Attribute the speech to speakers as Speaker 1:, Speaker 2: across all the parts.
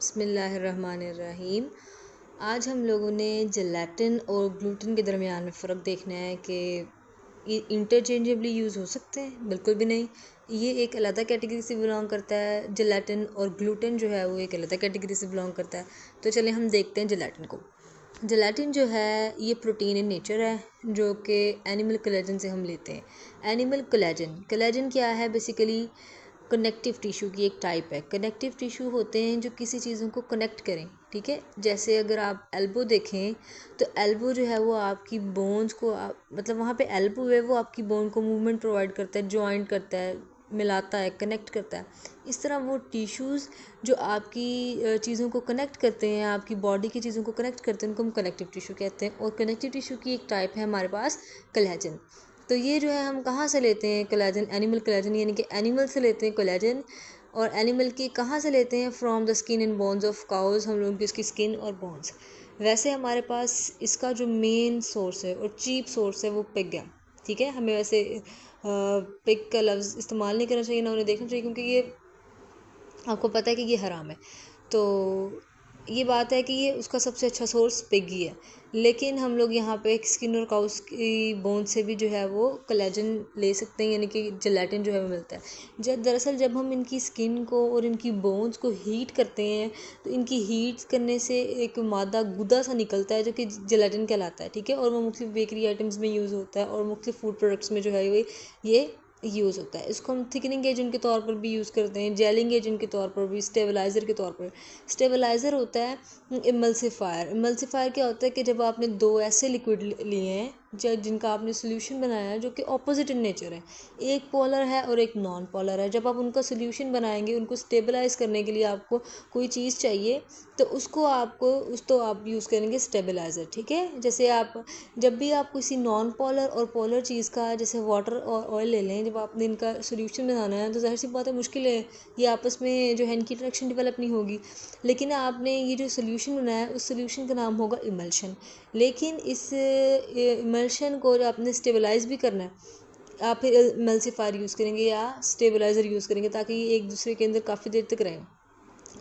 Speaker 1: बिस्मिल्लाहिर्रहमानिर्रहीम। आज हम लोगों ने जेलेटिन और ग्लूटेन के दरमियान में फ़र्क देखना है कि ये इंटरचेंजेबली यूज़ हो सकते हैं। बिल्कुल भी नहीं, ये एक अलग कैटेगरी से बिलोंग करता है। जेलेटिन और ग्लूटेन जो है वो एक अलग कैटेगरी से बिलोंग करता है। तो चलिए हम देखते हैं जेलेटिन को। जेलेटिन जो है ये प्रोटीन इन नेचर है, जो कि एनिमल कोलेजन से हम लेते हैं। एनिमल कोलेजन क्या है? बेसिकली कनेक्टिव टिश्यू की एक टाइप है। कनेक्टिव टिश्यू होते हैं जो किसी चीज़ों को कनेक्ट करें, ठीक है। जैसे अगर आप एल्बो देखें तो एल्बो जो है वो आपकी बोन्स को मतलब वहाँ पे एल्बो है वो आपकी बोन को मूवमेंट प्रोवाइड करता है, जॉइंट करता है, मिलाता है, कनेक्ट करता है। इस तरह वो टिश्यूज़ जो आपकी चीज़ों को कनेक्ट करते हैं, आपकी बॉडी की चीज़ों को कनेक्ट करते हैं, उनको हम कनेक्टिव टिश्यू कहते हैं। और कनेक्टिव टिश्यू की एक टाइप है हमारे पास कोलेजन। तो ये जो है हम कहाँ से लेते हैं कोलेजन? एनिमल कोलेजन, यानी कि एनिमल से लेते हैं कोलेजन। और एनिमल की कहाँ से लेते हैं? From the skin and bones of cows. हम लोगों की इसकी स्किन और बोन्स। वैसे हमारे पास इसका जो मेन सोर्स है और चीप सोर्स है वो पिग है, ठीक है। हमें वैसे पिग का लफ्ज़ इस्तेमाल नहीं करना चाहिए, ना उन्हें देखना चाहिए, क्योंकि ये आपको पता है कि ये हराम है। तो ये बात है कि ये उसका सबसे अच्छा सोर्स पिग ही है। लेकिन हम लोग यहाँ पे स्किन और काउस की बोन से भी जो है वो कोलेजन ले सकते हैं, यानी कि जेलेटिन जो है वो मिलता है। दरअसल जब हम इनकी स्किन को और इनकी बोन्स को हीट करते हैं तो इनकी हीट करने से एक मादा गुदा सा निकलता है जो कि जेलेटिन कहलाता है, ठीक है। और वो मुख्तलिफ बेकरी आइटम्स में यूज़ होता है और मुख्तलिफ फूड प्रोडक्ट्स में जो है ये यूज़ होता है। इसको हम थिकनिंग एजेंट के तौर पर भी यूज़ करते हैं, जेलिंग एजेंट के तौर पर भी, स्टेबलाइज़र के तौर पर। स्टेबलाइज़र होता है इमल्सिफायर। इमल्सिफायर क्या होता है कि जब आपने दो ऐसे लिक्विड लिए हैं जिनका आपने सोल्यूशन बनाया है जो कि ऑपोजिट इन नेचर है, एक पोलर है और एक नॉन पोलर है। जब आप उनका सोल्यूशन बनाएंगे, उनको स्टेबलाइज करने के लिए आपको कोई चीज़ चाहिए तो तो आप यूज़ करेंगे स्टेबलाइज़र, ठीक है। जैसे आप जब भी आप किसी नॉन पोलर और पोलर चीज़ का, जैसे वाटर और ऑयल ले लें, जब आपने इनका सोल्यूशन बनाना है तो ज़ाहिर सी बात है मुश्किल है, ये आपस में जो है इनकी इंटरेक्शन डेवलप नहीं होगी। लेकिन आपने ये जो सोल्यूशन बनाया उस सोल्यूशन का नाम होगा इमल्शन। लेकिन इस इमल्शन को जो आपने स्टेबलाइज भी करना है, आप फिर इमल्सिफायर यूज़ करेंगे या स्टेबलाइज़र यूज़ करेंगे ताकि ये एक दूसरे के अंदर काफ़ी देर तक रहें।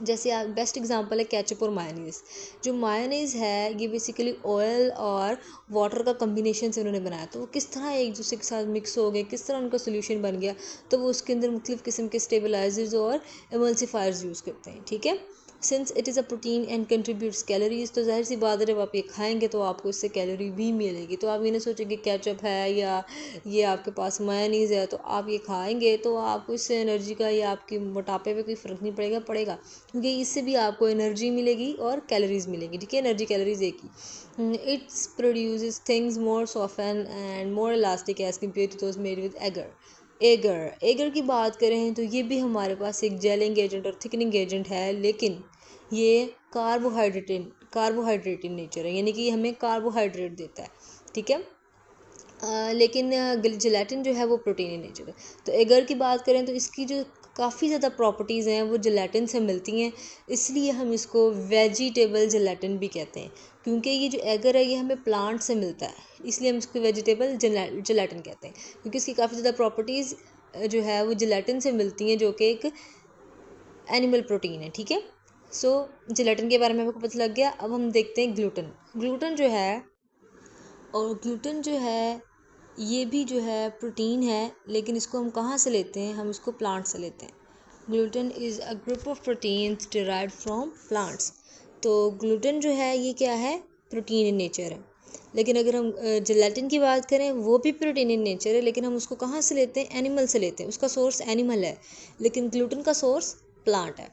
Speaker 1: जैसे आप बेस्ट एग्जांपल है केचप और मायोनीज़। जो मायोनीज़ है ये बेसिकली ऑयल और वाटर का कम्बिनेशन से उन्होंने बनाया, तो वो किस तरह एक दूसरे के साथ मिक्स हो गए, किस तरह उनका सोल्यूशन बन गया। तो वो उसके अंदर मुख्तलिफ़ किस्म के स्टेबलाइजर्स और एमल्सिफायर्स यूज़ करते हैं, ठीक है। Since it is a protein and contributes calories, तो जाहिर सी बात है जब आप ये खाएंगे तो आपको इससे कैलोरी भी मिलेगी। तो आप ये ना सोचेंगे केचप है या ये आपके पास मायोनीज़ है तो आप ये खाएंगे तो आपको इससे एनर्जी का या आपके मोटापे पे कोई फ़र्क नहीं पड़ेगा, क्योंकि इससे भी आपको एनर्जी मिलेगी और कैलोरीज मिलेगी, ठीक है। एनर्जी कैलोरीज एक ही। It's produces things more soft and more elastic as compare to those made with agar की बात करें तो ये भी हमारे पास एक जेलिंग एजेंट और थिकनिंग एजेंट है, लेकिन ये कार्बोहाइड्रेट इन नेचर है, यानी कि हमें कार्बोहाइड्रेट देता है, ठीक है। लेकिन जेलेटिन जो है वो प्रोटीन इन नेचर है। तो एगर की बात करें तो इसकी जो काफ़ी ज़्यादा प्रॉपर्टीज़ हैं वो जेलेटिन से मिलती हैं, इसलिए हम इसको वेजिटेबल जेलेटिन भी कहते हैं। क्योंकि ये जो एगर है ये हमें प्लांट से मिलता है, इसलिए हम इसको वेजिटेबल जेलेटिन कहते हैं, क्योंकि इसकी काफ़ी ज़्यादा प्रॉपर्टीज़ जो है वो जेलेटिन से मिलती हैं, जो कि एक एनिमल प्रोटीन है, ठीक है। सो जेलेटिन के बारे में आपको पता लग गया। अब हम देखते हैं ग्लूटन जो है, और ग्लूटेन जो है ये भी जो है प्रोटीन है, लेकिन इसको हम कहाँ से लेते हैं? हम इसको प्लांट से लेते हैं। Gluten is a group of proteins derived from plants. तो ग्लूटेन जो है ये क्या है? प्रोटीन इन नेचर है। लेकिन अगर हम जेलेटिन की बात करें वो भी प्रोटीन इन नेचर है, लेकिन हम उसको कहाँ से लेते हैं? एनिमल से लेते हैं। उसका सोर्स एनिमल है, लेकिन ग्लूटेन का सोर्स प्लांट है।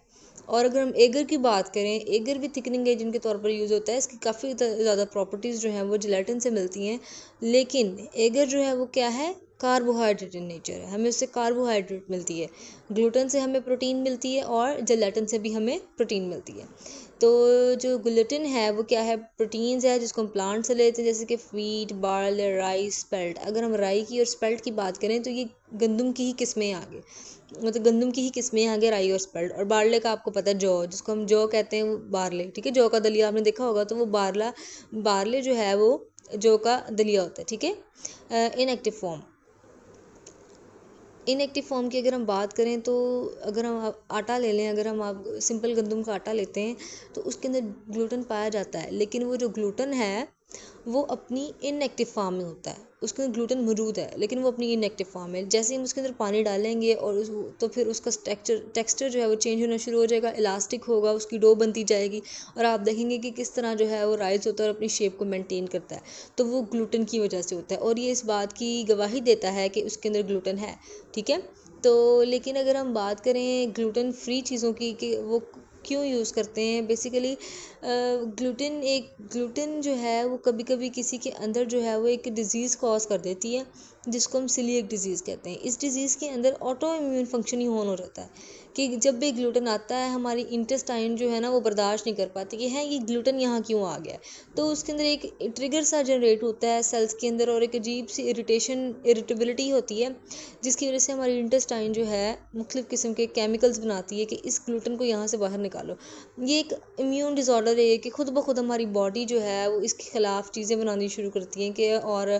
Speaker 1: और अगर हम एगर की बात करें, एगर भी थिकनिंग एजेंट के तौर पर यूज़ होता है। इसकी काफ़ी ज़्यादा प्रॉपर्टीज़ जो हैं वो जेलेटिन से मिलती हैं, लेकिन एगर जो है वो क्या है? कार्बोहाइड्रेट इन नेचर है, हमें उससे कार्बोहाइड्रेट मिलती है। ग्लूटेन से हमें प्रोटीन मिलती है और जेलेटिन से भी हमें प्रोटीन मिलती है। तो जो ग्लूटेन है वो क्या है? प्रोटीन्स है जिसको हम प्लांट से लेते हैं, जैसे कि वीट, बार्ले, राइस, स्पेल्ट। अगर हम राई की और स्पेल्ट की बात करें तो ये गंदम की ही किस्में आ गई, मतलब गंदम की ही किस्में आ गई, राई और स्पेल्ट। और बार्ले का आपको पता है जौ, जिसको हम जौ कहते हैं, वो बार्ले, ठीक है। जौ का दलिया आपने देखा होगा, तो वो बार्ले जो है वो जौ का दलिया होता है, ठीक है। इनएक्टिव फॉर्म इनएक्टिव फॉर्म की अगर हम बात करें तो अगर हम आटा ले लें, अगर हम आप सिंपल गंदम का आटा लेते हैं तो उसके अंदर ग्लूटेन पाया जाता है, लेकिन वो जो ग्लूटेन है वो अपनी इनएक्टिव फॉर्म में होता है। उसके अंदर ग्लूटेन मौजूद है लेकिन वो अपनी इनएक्टिव फॉर्म में, जैसे हम उसके अंदर पानी डालेंगे और तो फिर उसका टेक्सचर जो है वो चेंज होना शुरू हो जाएगा, इलास्टिक होगा, उसकी डो बनती जाएगी और आप देखेंगे कि किस तरह जो है वो राइज होता है और अपनी शेप को मेंटेन करता है। तो वो ग्लूटेन की वजह से होता है और ये इस बात की गवाही देता है कि उसके अंदर ग्लूटेन है। ठीक है। तो लेकिन अगर हम बात करें ग्लूटेन फ्री चीज़ों की कि वो क्यों यूज़ करते हैं, बेसिकली ग्लूटेन जो है वो कभी कभी किसी के अंदर जो है वो एक डिज़ीज़ कॉज कर देती है जिसको हम सीलिएक डिज़ीज़ कहते हैं। इस डिज़ीज़ के अंदर auto immune function he on हो जाता है कि जब भी ग्लूटेन आता है हमारी इंटेस्टाइन जो है ना वो बर्दाश्त नहीं कर पाती कि है ये ग्लूटेन यहाँ क्यों आ गया है। तो उसके अंदर एक ट्रिगर सा जनरेट होता है सेल्स के अंदर और एक अजीब सी इरिटेबिलिटी होती है जिसकी वजह से हमारी इंटेस्टाइन जो है मुख्तलिफ़ किस्म के केमिकल्स बनाती है कि इस ग्लूटेन को यहाँ से बाहर निकालो। ये एक इम्यून डिसऑर्डर है कि खुद ब खुद हमारी बॉडी जो है वो इसके ख़िलाफ़ चीज़ें बनानी शुरू करती हैं कि और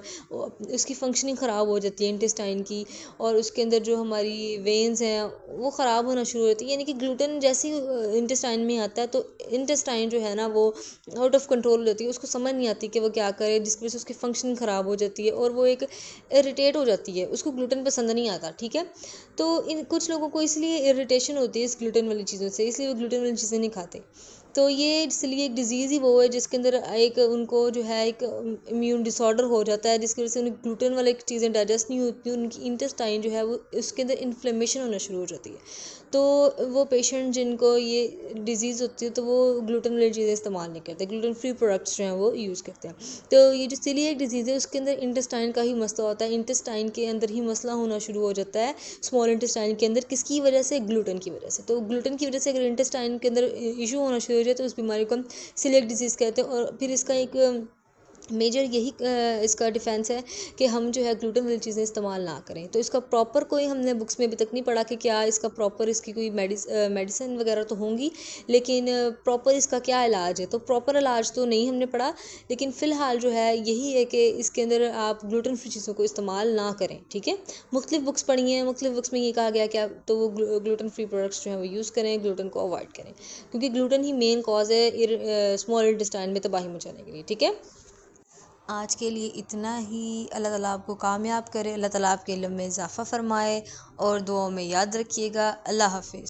Speaker 1: उसकी फंक्शनिंग ख़राब हो जाती है इंटेस्टाइन की, और उसके अंदर जो हमारी वेन्स हैं वो ख़राब होना शुरू हो जाती है। यानी कि ग्लूटेन जैसे ही इंटेस्टाइन में आता है तो इंटेस्टाइन जो है ना वो आउट ऑफ कंट्रोल हो जाती है, उसको समझ नहीं आती कि वो क्या करे, जिसकी वजह से उसकी फंक्शनिंग ख़राब हो जाती है और वो एक इरिटेट हो जाती है, उसको ग्लूटेन पसंद नहीं आता। ठीक है। तो इन कुछ लोगों को इसलिए इरिटेशन होती है इस ग्लूटेन वाली चीज़ों से, इसलिए वो ग्लूटेन वाली चीज़ें नहीं खाते। तो ये इसलिए एक डिज़ीज़ ही वो है जिसके अंदर एक उनको जो है एक इम्यून डिसऑर्डर हो जाता है जिसकी वजह से उन्हें ग्लूटेन वाली चीज़ें डाइजेस्ट नहीं होती, उनकी इंटेस्टाइन जो है वो उसके अंदर इन्फ्लेमेशन होना शुरू हो जाती है। तो वो पेशेंट जिनको ये डिज़ीज़ होती है तो वो ग्लूटेन वाली चीज़ें इस्तेमाल नहीं करते, ग्लूटेन फ्री प्रोडक्ट्स जो हैं वो यूज़ करते हैं। तो ये जो सीलिएक डिज़ीज़ है उसके अंदर इंटेस्टाइन का ही मसला होता है, इंटेस्टाइन के अंदर ही मसला होना शुरू हो जाता है स्मॉल इंटेस्टाइन के अंदर, किसकी वजह से, ग्लूटेन की वजह से। तो ग्लूटेन की वजह से अगर इंटेस्टाइन के अंदर इशू होना शुरू हो जाए तो उस बीमारी को हम सीलिएक डिजीज़ कहते हैं। और फिर इसका एक मेजर यही इसका डिफेंस है कि हम जो है ग्लूटेन वाली चीज़ें इस्तेमाल ना करें। तो इसका प्रॉपर कोई हमने बुक्स में अभी तक नहीं पढ़ा कि क्या इसका प्रॉपर इसकी कोई मेडिसिन वगैरह तो होंगी, लेकिन प्रॉपर इसका क्या इलाज है, तो प्रॉपर इलाज तो नहीं हमने पढ़ा। लेकिन फ़िलहाल जो है यही है कि इसके अंदर आप ग्लूटेन फ्री चीज़ों को इस्तेमाल ना करें। ठीक है। मुख्तलिफ बुक्स पढ़ी हैं, मुख्तलिफ बुक्स में ये कहा गया क्या तो वो ग्लूटेन फ्री प्रोडक्ट्स जो हैं वो यूज़ करें, ग्लूटेन को अवॉइड करें, क्योंकि ग्लूटेन ही मेन कॉज है स्मॉल इंटेस्टाइन में तबाही मचाने के लिए। ठीक है। आज के लिए इतना ही। अल्लाह ताला आपको कामयाब करे, अल्लाह ताला आपके इल्म में इजाफ़ा फ़रमाए और दुआओं में याद रखिएगा। अल्लाह हाफ़िज़।